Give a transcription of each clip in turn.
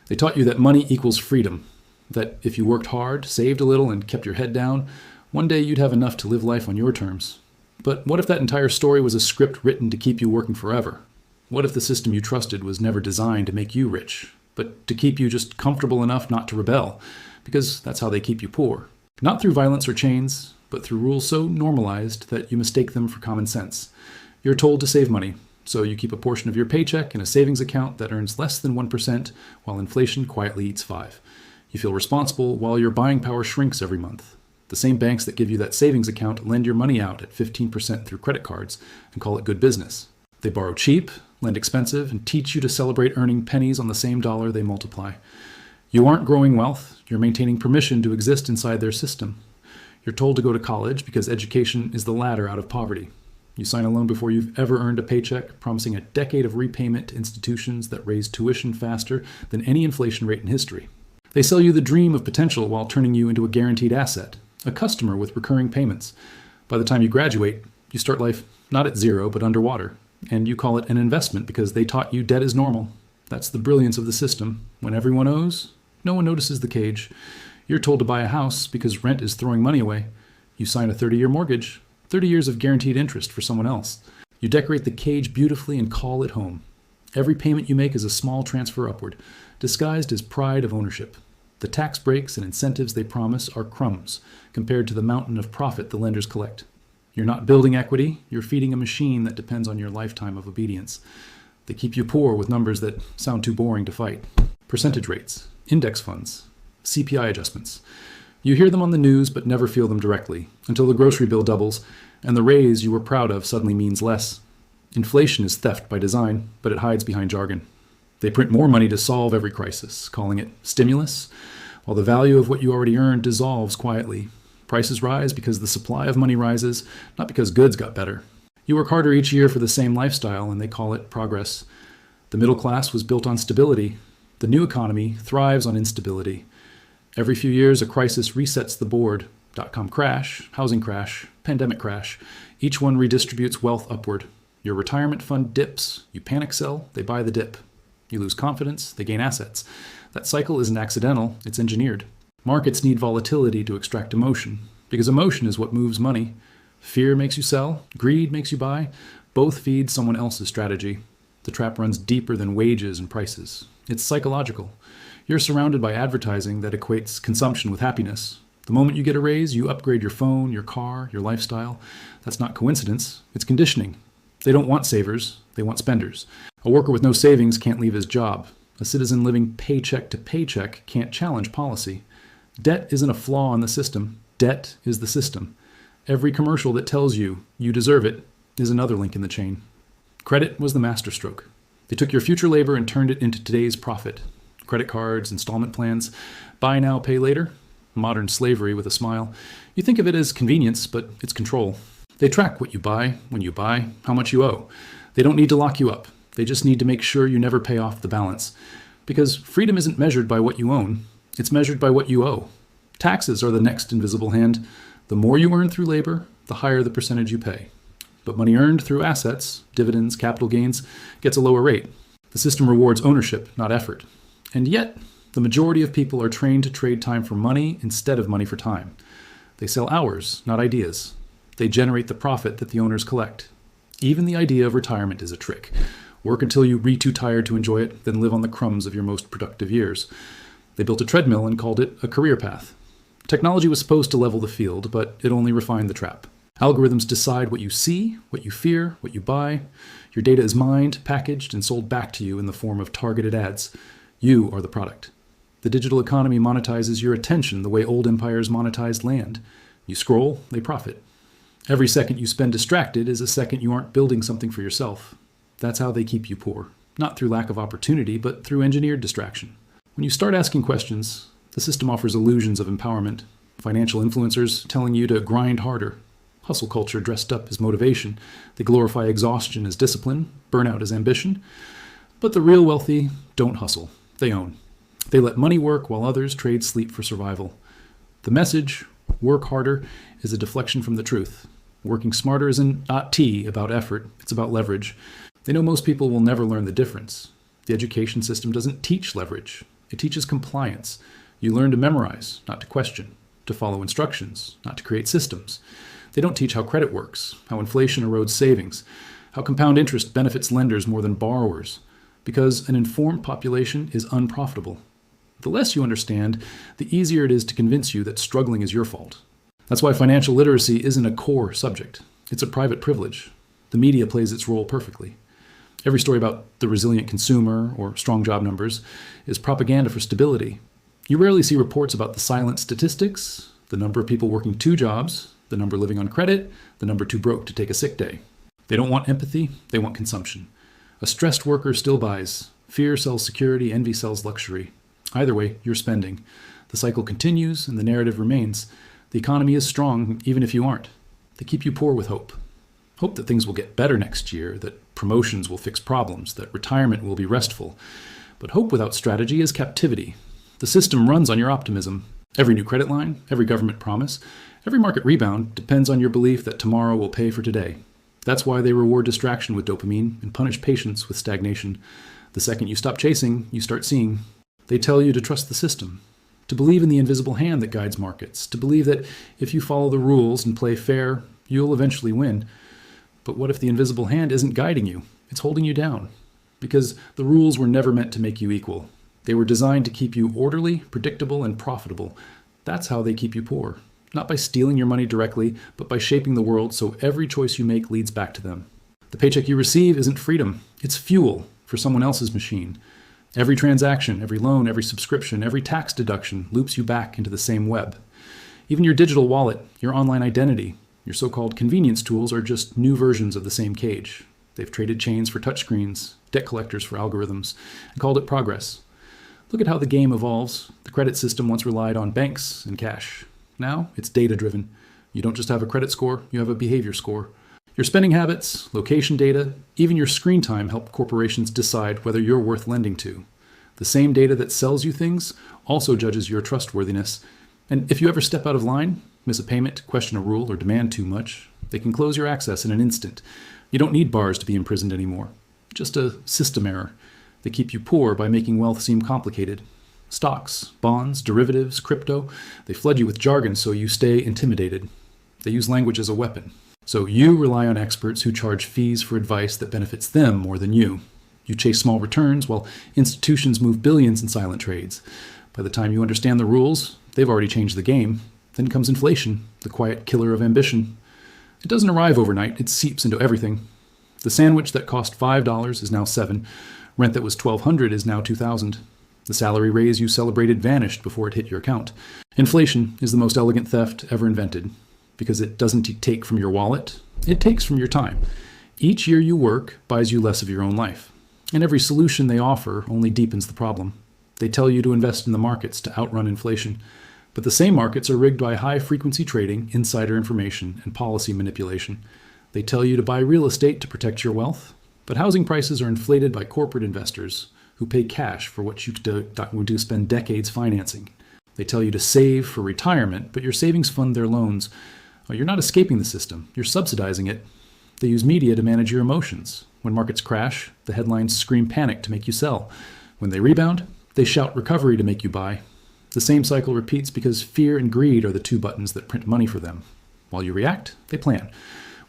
They taught you that money equals freedom, that if you worked hard, saved a little, and kept your head down, one day you'd have enough to live life on your terms. But what if that entire story was a script written to keep you working forever? What if the system you trusted was never designed to make you rich, but to keep you just comfortable enough not to rebel? Because that's how they keep you poor. Not through violence or chains, but through rules so normalized that you mistake them for common sense. You're told to save money, so you keep a portion of your paycheck in a savings account that earns less than 1%, while inflation quietly eats 5%. You feel responsible while your buying power shrinks every month. The same banks that give you that savings account lend your money out at 15% through credit cards and call it good business. They borrow cheap, lend expensive, and teach you to celebrate earning pennies on the same dollar they multiply. You aren't growing wealth, you're maintaining permission to exist inside their system. You're told to go to college because education is the ladder out of poverty. You sign a loan before you've ever earned a paycheck, promising a decade of repayment to institutions that raise tuition faster than any inflation rate in history. They sell you the dream of potential while turning you into a guaranteed asset, a customer with recurring payments. By the time you graduate, you start life not at zero, but underwater. And you call it an investment because they taught you debt is normal. That's the brilliance of the system. When everyone owes, no one notices the cage. You're told to buy a house because rent is throwing money away. You sign a 30-year mortgage, 30 years of guaranteed interest for someone else. You decorate the cage beautifully and call it home. Every payment you make is a small transfer upward, disguised as pride of ownership. The tax breaks and incentives they promise are crumbs compared to the mountain of profit the lenders collect. You're not building equity, you're feeding a machine that depends on your lifetime of obedience. They keep you poor with numbers that sound too boring to fight. Percentage rates, index funds, CPI adjustments. You hear them on the news but never feel them directly, until the grocery bill doubles and the raise you were proud of suddenly means less. Inflation is theft by design, but it hides behind jargon. They print more money to solve every crisis, calling it stimulus, while the value of what you already earned dissolves quietly. Prices rise because the supply of money rises, not because goods got better. You work harder each year for the same lifestyle, and they call it progress. The middle class was built on stability. The new economy thrives on instability. Every few years, a crisis resets the board. Dot-com crash, housing crash, pandemic crash. Each one redistributes wealth upward. Your retirement fund dips. You panic sell, they buy the dip. You lose confidence, they gain assets. That cycle isn't accidental, it's engineered. Markets need volatility to extract emotion, because emotion is what moves money. Fear makes you sell, greed makes you buy. Both feed someone else's strategy. The trap runs deeper than wages and prices. It's psychological. You're surrounded by advertising that equates consumption with happiness. The moment you get a raise, you upgrade your phone, your car, your lifestyle. That's not coincidence, it's conditioning. They don't want savers, they want spenders. A worker with no savings can't leave his job. A citizen living paycheck to paycheck can't challenge policy. Debt isn't a flaw in the system. Debt is the system. Every commercial that tells you you deserve it is another link in the chain. Credit was the masterstroke. They took your future labor and turned it into today's profit. Credit cards, installment plans, buy now, pay later. Modern slavery with a smile. You think of it as convenience, but it's control. They track what you buy, when you buy, how much you owe. They don't need to lock you up. They just need to make sure you never pay off the balance. Because freedom isn't measured by what you own, it's measured by what you owe. Taxes are the next invisible hand. The more you earn through labor, the higher the percentage you pay. But money earned through assets, dividends, capital gains, gets a lower rate. The system rewards ownership, not effort. And yet, the majority of people are trained to trade time for money instead of money for time. They sell hours, not ideas. They generate the profit that the owners collect. Even the idea of retirement is a trick. Work until you're too tired to enjoy it, then live on the crumbs of your most productive years. They built a treadmill and called it a career path. Technology was supposed to level the field, but it only refined the trap. Algorithms decide what you see, what you fear, what you buy. Your data is mined, packaged, and sold back to you in the form of targeted ads. You are the product. The digital economy monetizes your attention the way old empires monetized land. You scroll, they profit. Every second you spend distracted is a second you aren't building something for yourself. That's how they keep you poor. Not through lack of opportunity, but through engineered distraction. When you start asking questions, the system offers illusions of empowerment. Financial influencers telling you to grind harder. Hustle culture dressed up as motivation. They glorify exhaustion as discipline, burnout as ambition. But the real wealthy don't hustle. They own. They let money work while others trade sleep for survival. The message, work harder, is a deflection from the truth. Working smarter isn't not about effort, it's about leverage. They know most people will never learn the difference. The education system doesn't teach leverage. It teaches compliance. You learn to memorize, not to question, to follow instructions, not to create systems. They don't teach how credit works, how inflation erodes savings, how compound interest benefits lenders more than borrowers, because an informed population is unprofitable. The less you understand, the easier it is to convince you that struggling is your fault. That's why financial literacy isn't a core subject. It's a private privilege. The media plays its role perfectly. Every story about the resilient consumer or strong job numbers is propaganda for stability. You rarely see reports about the silent statistics, the number of people working 2 jobs, the number living on credit, the number too broke to take a sick day. They don't want empathy, they want consumption. A stressed worker still buys. Fear sells security, envy sells luxury. Either way, you're spending. The cycle continues and the narrative remains. The economy is strong even if you aren't. They keep you poor with hope. Hope that things will get better next year, that promotions will fix problems, that retirement will be restful. But hope without strategy is captivity. The system runs on your optimism. Every new credit line, every government promise, every market rebound depends on your belief that tomorrow will pay for today. That's why they reward distraction with dopamine and punish patience with stagnation. The second you stop chasing, you start seeing. They tell you to trust the system, to believe in the invisible hand that guides markets, to believe that if you follow the rules and play fair, you'll eventually win. But what if the invisible hand isn't guiding you? It's holding you down. Because the rules were never meant to make you equal. They were designed to keep you orderly, predictable, and profitable. That's how they keep you poor. Not by stealing your money directly, but by shaping the world so every choice you make leads back to them. The paycheck you receive isn't freedom. It's fuel for someone else's machine. Every transaction, every loan, every subscription, every tax deduction loops you back into the same web. Even your digital wallet, your online identity, your so-called convenience tools are just new versions of the same cage. They've traded chains for touchscreens, debt collectors for algorithms, and called it progress. Look at how the game evolves. The credit system once relied on banks and cash. Now it's data-driven. You don't just have a credit score, you have a behavior score. Your spending habits, location data, even your screen time help corporations decide whether you're worth lending to. The same data that sells you things also judges your trustworthiness. And if you ever step out of line, miss a payment, question a rule, or demand too much, they can close your access in an instant. You don't need bars to be imprisoned anymore. Just a system error. They keep you poor by making wealth seem complicated. Stocks, bonds, derivatives, crypto, they flood you with jargon so you stay intimidated. They use language as a weapon. So you rely on experts who charge fees for advice that benefits them more than you. You chase small returns while institutions move billions in silent trades. By the time you understand the rules, they've already changed the game. Then comes inflation, the quiet killer of ambition. It doesn't arrive overnight, it seeps into everything. The sandwich that cost $5 is now $7. Rent that was $1,200 is now $2,000. The salary raise you celebrated vanished before it hit your account. Inflation is the most elegant theft ever invented. Because it doesn't take from your wallet, it takes from your time. Each year you work buys you less of your own life. And every solution they offer only deepens the problem. They tell you to invest in the markets to outrun inflation. But the same markets are rigged by high-frequency trading, insider information, and policy manipulation. They tell you to buy real estate to protect your wealth. But housing prices are inflated by corporate investors who pay cash for what you do spend decades financing. They tell you to save for retirement, but your savings fund their loans. You're not escaping the system, you're subsidizing it. They use media to manage your emotions. When markets crash, the headlines scream panic to make you sell. When they rebound, they shout recovery to make you buy. The same cycle repeats because fear and greed are the 2 buttons that print money for them. While you react, they plan.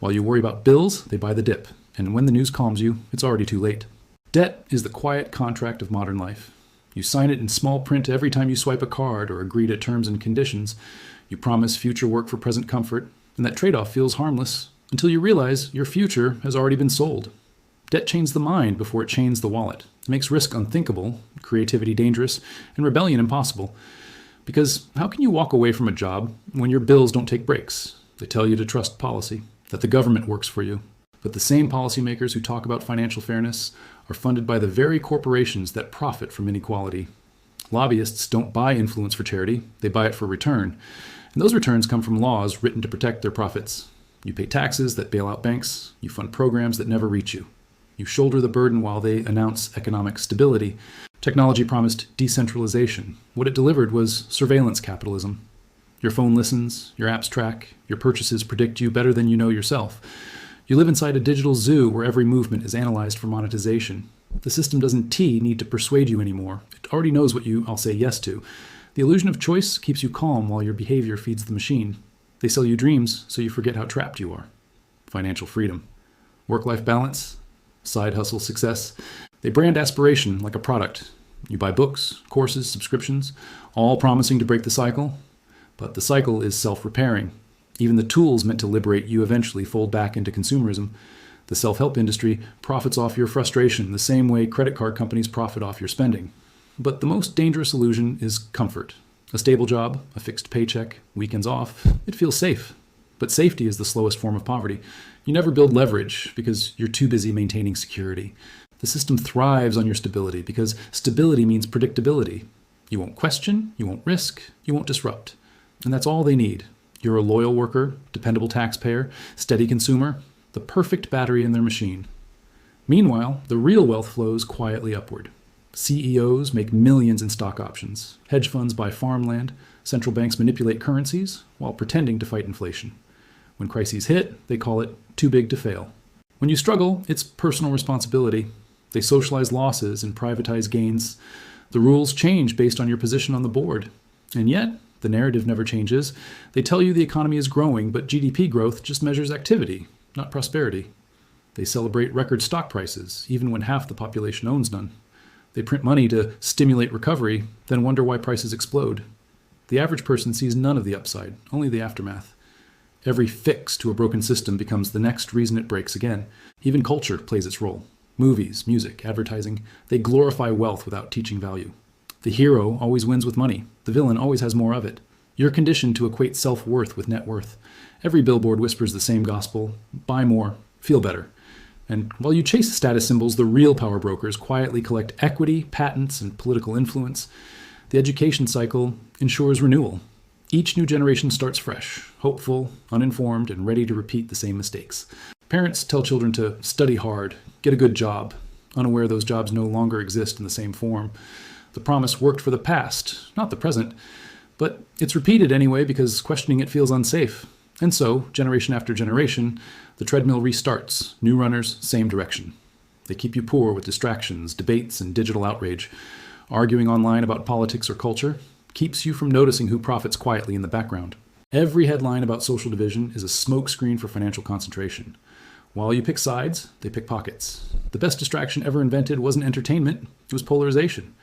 While you worry about bills, they buy the dip. And when the news calms you, it's already too late. Debt is the quiet contract of modern life. You sign it in small print every time you swipe a card or agree to terms and conditions. You promise future work for present comfort, and that trade-off feels harmless until you realize your future has already been sold. Debt chains the mind before it chains the wallet. It makes risk unthinkable, creativity dangerous, and rebellion impossible. Because how can you walk away from a job when your bills don't take breaks? They tell you to trust policy, that the government works for you. But the same policymakers who talk about financial fairness are funded by the very corporations that profit from inequality. Lobbyists don't buy influence for charity, they buy it for return. And those returns come from laws written to protect their profits. You pay taxes that bail out banks. You fund programs that never reach you. You shoulder the burden while they announce economic stability. Technology promised decentralization. What it delivered was surveillance capitalism. Your phone listens, your apps track, your purchases predict you better than you know yourself. You live inside a digital zoo where every movement is analyzed for monetization. The system doesn't need to persuade you anymore. It already knows what I'll say yes to. The illusion of choice keeps you calm while your behavior feeds the machine. They sell you dreams so you forget how trapped you are. Financial freedom. Work-life balance. Side hustle success. They brand aspiration like a product. You buy books, courses, subscriptions, all promising to break the cycle. But the cycle is self-repairing. Even the tools meant to liberate you eventually fold back into consumerism. The self-help industry profits off your frustration the same way credit card companies profit off your spending. But the most dangerous illusion is comfort. A stable job, a fixed paycheck, weekends off. It feels safe. But safety is the slowest form of poverty. You never build leverage because you're too busy maintaining security. The system thrives on your stability because stability means predictability. You won't question, you won't risk, you won't disrupt. And that's all they need. You're a loyal worker, dependable taxpayer, steady consumer, the perfect battery in their machine. Meanwhile, the real wealth flows quietly upward. CEOs make millions in stock options. Hedge funds buy farmland. Central banks manipulate currencies while pretending to fight inflation. When crises hit, they call it too big to fail. When you struggle, it's personal responsibility. They socialize losses and privatize gains. The rules change based on your position on the board. And yet, the narrative never changes. They tell you the economy is growing, but GDP growth just measures activity, not prosperity. They celebrate record stock prices, even when half the population owns none. They print money to stimulate recovery, then wonder why prices explode. The average person sees none of the upside, only the aftermath. Every fix to a broken system becomes the next reason it breaks again. Even culture plays its role. Movies, music, advertising, they glorify wealth without teaching value. The hero always wins with money. The villain always has more of it. You're conditioned to equate self-worth with net worth. Every billboard whispers the same gospel: buy more, feel better. And while you chase status symbols, the real power brokers quietly collect equity, patents, and political influence. The education cycle ensures renewal. Each new generation starts fresh, hopeful, uninformed, and ready to repeat the same mistakes. Parents tell children to study hard, get a good job, unaware those jobs no longer exist in the same form. The promise worked for the past, not the present, but it's repeated anyway because questioning it feels unsafe. And so, generation after generation, the treadmill restarts, new runners, same direction. They keep you poor with distractions, debates, and digital outrage. Arguing online about politics or culture keeps you from noticing who profits quietly in the background. Every headline about social division is a smokescreen for financial concentration. While you pick sides, they pick pockets. The best distraction ever invented wasn't entertainment, it was polarization.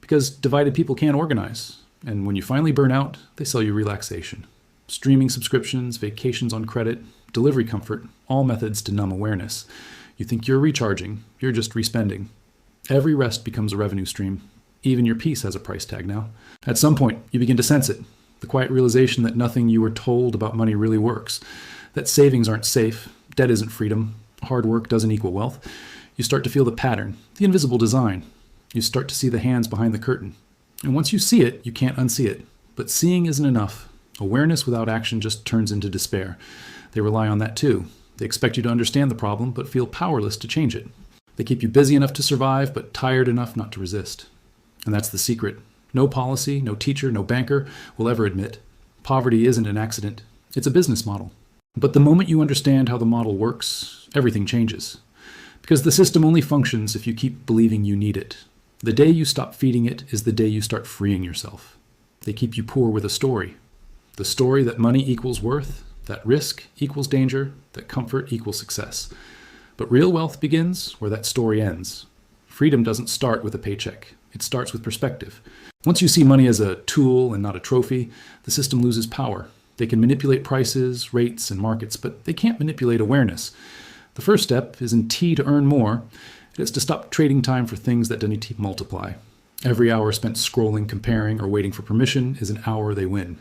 Because divided people can't organize. And when you finally burn out, they sell you relaxation. Streaming subscriptions, vacations on credit, delivery comfort, all methods to numb awareness. You think you're recharging, you're just respending. Every rest becomes a revenue stream. Even your peace has a price tag now. At some point, you begin to sense it. The quiet realization that nothing you were told about money really works. That savings aren't safe, debt isn't freedom, hard work doesn't equal wealth. You start to feel the pattern, the invisible design. You start to see the hands behind the curtain. And once you see it, you can't unsee it. But seeing isn't enough. Awareness without action just turns into despair. They rely on that too. They expect you to understand the problem, but feel powerless to change it. They keep you busy enough to survive, but tired enough not to resist. And that's the secret. No policy, no teacher, no banker will ever admit poverty isn't an accident. It's a business model. But the moment you understand how the model works, everything changes. Because the system only functions if you keep believing you need it. The day you stop feeding it is the day you start freeing yourself. They keep you poor with a story. The story that money equals worth, that risk equals danger, that comfort equals success. But real wealth begins where that story ends. Freedom doesn't start with a paycheck. It starts with perspective. Once you see money as a tool and not a trophy, the system loses power. They can manipulate prices, rates, and markets, but they can't manipulate awareness. The first step isn't T to earn more. It is to stop trading time for things that don't multiply. Every hour spent scrolling, comparing, or waiting for permission is an hour they win.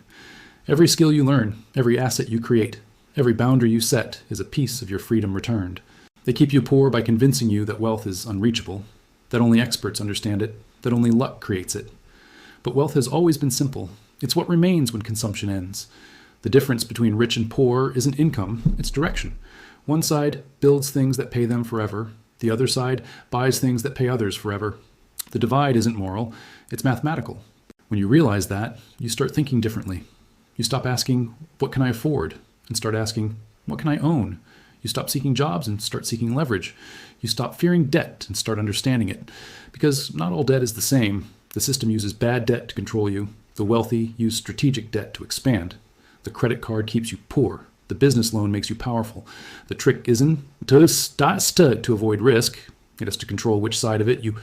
Every skill you learn, every asset you create, every boundary you set is a piece of your freedom returned. They keep you poor by convincing you that wealth is unreachable, that only experts understand it, that only luck creates it. But wealth has always been simple. It's what remains when consumption ends. The difference between rich and poor isn't income, it's direction. One side builds things that pay them forever. The other side buys things that pay others forever. The divide isn't moral, it's mathematical. When you realize that, you start thinking differently. You stop asking, what can I afford? And start asking, what can I own? You stop seeking jobs and start seeking leverage. You stop fearing debt and start understanding it. Because not all debt is the same. The system uses bad debt to control you. The wealthy use strategic debt to expand. The credit card keeps you poor. The business loan makes you powerful. The trick isn't to avoid risk. It is to control which side of it you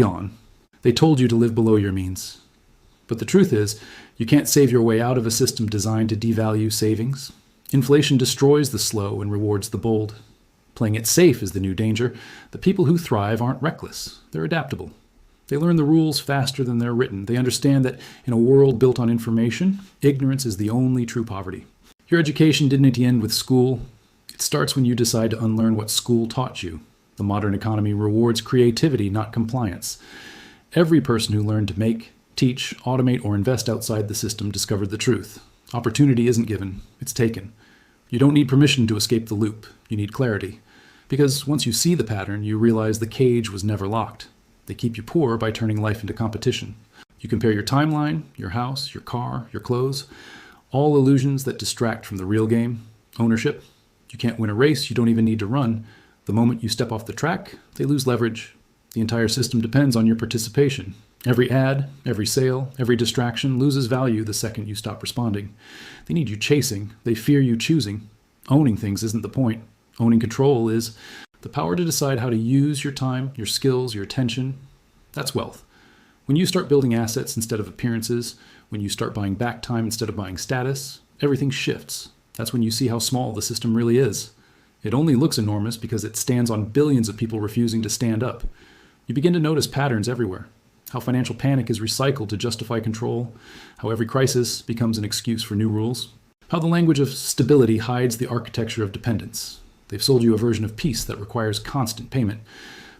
on. They told you to live below your means. But the truth is, you can't save your way out of a system designed to devalue savings. Inflation destroys the slow and rewards the bold. Playing it safe is the new danger. The people who thrive aren't reckless. They're adaptable. They learn the rules faster than they're written. They understand that in a world built on information, ignorance is the only true poverty. Your education didn't end with school. It starts when you decide to unlearn what school taught you. The modern economy rewards creativity, not compliance. Every person who learned to make, teach, automate, or invest outside the system discovered the truth. Opportunity isn't given, it's taken. You don't need permission to escape the loop. You need clarity. Because once you see the pattern, you realize the cage was never locked. They keep you poor by turning life into competition. You compare your timeline, your house, your car, your clothes, all illusions that distract from the real game. Ownership. You can't win a race you don't even need to run. The moment you step off the track, they lose leverage. The entire system depends on your participation. Every ad, every sale, every distraction loses value the second you stop responding. They need you chasing. They fear you choosing. Owning things isn't the point. Owning control is. The power to decide how to use your time, your skills, your attention. That's wealth. When you start building assets instead of appearances, when you start buying back time instead of buying status, everything shifts. That's when you see how small the system really is. It only looks enormous because it stands on billions of people refusing to stand up. You begin to notice patterns everywhere. How financial panic is recycled to justify control. How every crisis becomes an excuse for new rules. How the language of stability hides the architecture of dependence. They've sold you a version of peace that requires constant payment.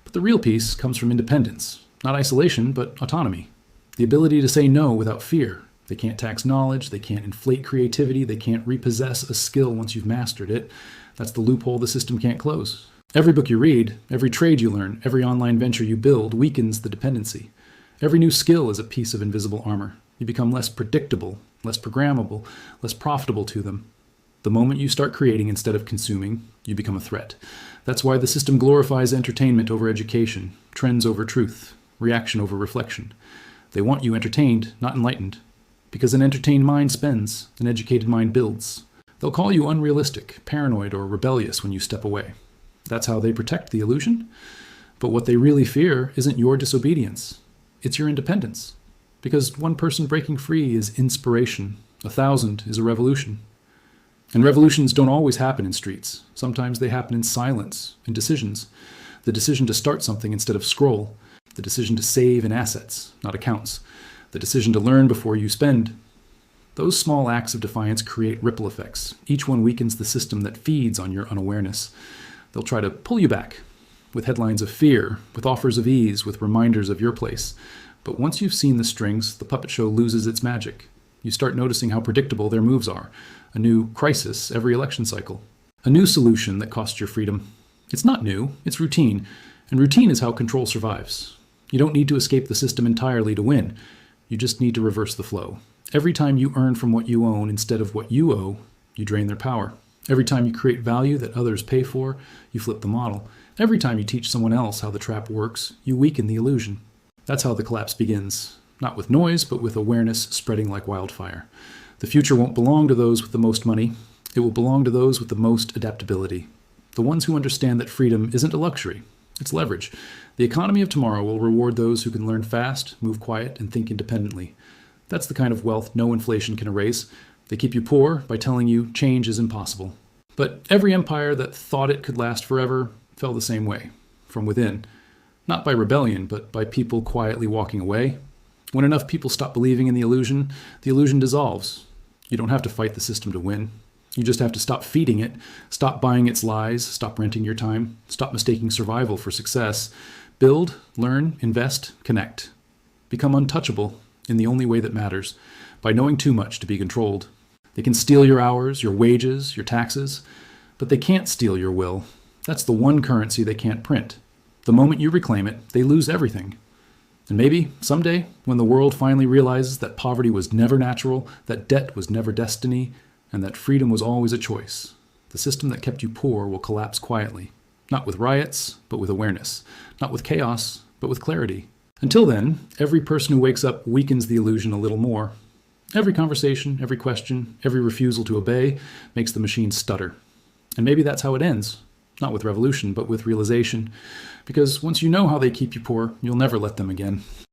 But the real peace comes from independence. Not isolation, but autonomy. The ability to say no without fear. They can't tax knowledge. They can't inflate creativity. They can't repossess a skill once you've mastered it. That's the loophole the system can't close. Every book you read, every trade you learn, every online venture you build weakens the dependency. Every new skill is a piece of invisible armor. You become less predictable, less programmable, less profitable to them. The moment you start creating instead of consuming, you become a threat. That's why the system glorifies entertainment over education, trends over truth, reaction over reflection. They want you entertained, not enlightened. Because an entertained mind spends, an educated mind builds. They'll call you unrealistic, paranoid, or rebellious when you step away. That's how they protect the illusion. But what they really fear isn't your disobedience. It's your independence. Because one person breaking free is inspiration. 1,000 is a revolution. And revolutions don't always happen in streets. Sometimes they happen in silence, in decisions. The decision to start something instead of scroll. The decision to save in assets, not accounts. The decision to learn before you spend. Those small acts of defiance create ripple effects. Each one weakens the system that feeds on your unawareness. They'll try to pull you back with headlines of fear, with offers of ease, with reminders of your place. But once you've seen the strings, the puppet show loses its magic. You start noticing how predictable their moves are. A new crisis every election cycle. A new solution that costs your freedom. It's not new, it's routine. And routine is how control survives. You don't need to escape the system entirely to win. You just need to reverse the flow. Every time you earn from what you own instead of what you owe, you drain their power. Every time you create value that others pay for, you flip the model. Every time you teach someone else how the trap works, you weaken the illusion. That's how the collapse begins. Not with noise, but with awareness spreading like wildfire. The future won't belong to those with the most money. It will belong to those with the most adaptability. The ones who understand that freedom isn't a luxury. It's leverage. The economy of tomorrow will reward those who can learn fast, move quiet, and think independently. That's the kind of wealth no inflation can erase. They keep you poor by telling you change is impossible. But every empire that thought it could last forever fell the same way, from within. Not by rebellion, but by people quietly walking away. When enough people stop believing in the illusion dissolves. You don't have to fight the system to win. You just have to stop feeding it, stop buying its lies, stop renting your time, stop mistaking survival for success. Build, learn, invest, connect. Become untouchable in the only way that matters, by knowing too much to be controlled. They can steal your hours, your wages, your taxes, but they can't steal your will. That's the one currency they can't print. The moment you reclaim it, they lose everything. And maybe, someday, when the world finally realizes that poverty was never natural, that debt was never destiny, and that freedom was always a choice, the system that kept you poor will collapse quietly. Not with riots, but with awareness. Not with chaos, but with clarity. Until then, every person who wakes up weakens the illusion a little more. Every conversation, every question, every refusal to obey makes the machine stutter. And maybe that's how it ends. Not with revolution, but with realization. Because once you know how they keep you poor, you'll never let them again.